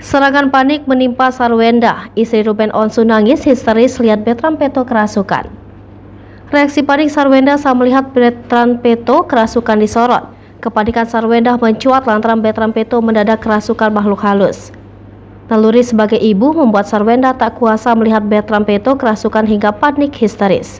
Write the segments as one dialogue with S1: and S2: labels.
S1: Serangan panik menimpa Sarwenda. Istri Ruben Onsu nangis histeris lihat Bertrand Peto kerasukan. Reaksi panik Sarwenda saat melihat Bertrand Peto kerasukan disorot. Kepanikan Sarwenda mencuat lantaran Bertrand Peto mendadak kerasukan makhluk halus. Naluri sebagai ibu membuat Sarwenda tak kuasa melihat Bertrand Peto kerasukan hingga panik histeris.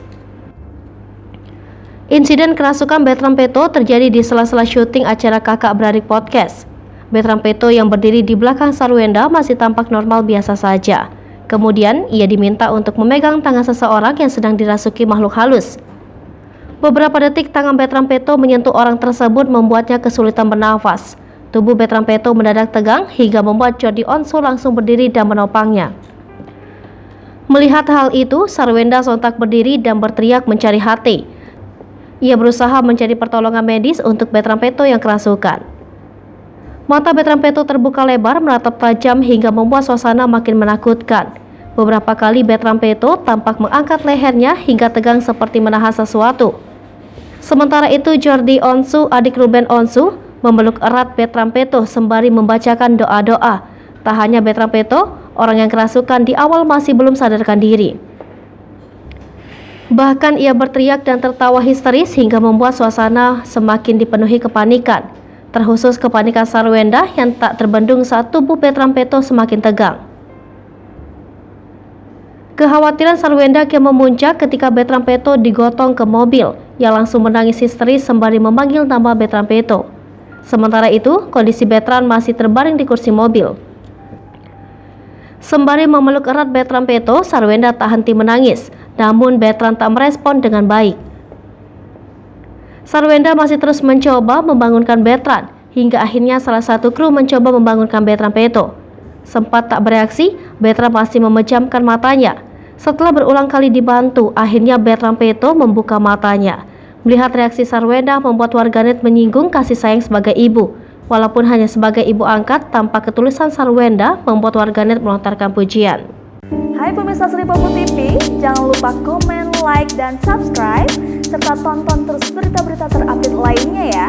S1: Insiden kerasukan Bertrand Peto terjadi di sela-sela syuting acara Kakak Beradik Podcast. Bertrand Peto yang berdiri di belakang Sarwenda masih tampak normal biasa saja. Kemudian ia diminta untuk memegang tangan seseorang yang sedang dirasuki makhluk halus. Beberapa detik tangan Bertrand Peto menyentuh orang tersebut membuatnya kesulitan bernafas. Tubuh Bertrand Peto mendadak tegang hingga membuat Jordi Onsu langsung berdiri dan menopangnya. Melihat hal itu, Sarwenda sontak berdiri dan berteriak mencari hati. Ia berusaha mencari pertolongan medis untuk Bertrand Peto yang kerasukan. Mata Bertrand Peto terbuka lebar menatap tajam hingga membuat suasana makin menakutkan. Beberapa kali Bertrand Peto tampak mengangkat lehernya hingga tegang seperti menahan sesuatu. Sementara itu Jordi Onsu, adik Ruben Onsu, memeluk erat Bertrand Peto sembari membacakan doa-doa. Tak hanya Bertrand Peto, orang yang kerasukan di awal masih belum sadarkan diri. Bahkan ia berteriak dan tertawa histeris hingga membuat suasana semakin dipenuhi kepanikan. Terkhusus kepanikan Sarwenda yang tak terbendung saat tubuh Bertrand Peto semakin tegang. Kekhawatiran Sarwenda kian memuncak ketika Bertrand Peto digotong ke mobil. Ia langsung menangis histeris sembari memanggil nama Bertrand Peto. Sementara itu, kondisi Bertrand masih terbaring di kursi mobil. Sembari memeluk erat Bertrand Peto, Sarwenda tak henti menangis. Namun Bertrand tak merespon dengan baik. Sarwenda masih terus mencoba membangunkan Bertrand, hingga akhirnya salah satu kru mencoba membangunkan Bertrand Peto. Sempat tak bereaksi, Bertrand masih memejamkan matanya. Setelah berulang kali dibantu, akhirnya Bertrand Peto membuka matanya. Melihat reaksi Sarwenda membuat warganet menyinggung kasih sayang sebagai ibu. Walaupun hanya sebagai ibu angkat, tanpa ketulusan Sarwenda membuat warganet melontarkan pujian.
S2: Hai pemirsa Sri Popo TV, jangan lupa komen, like, dan subscribe, serta tonton terus berita-berita terupdate lainnya ya.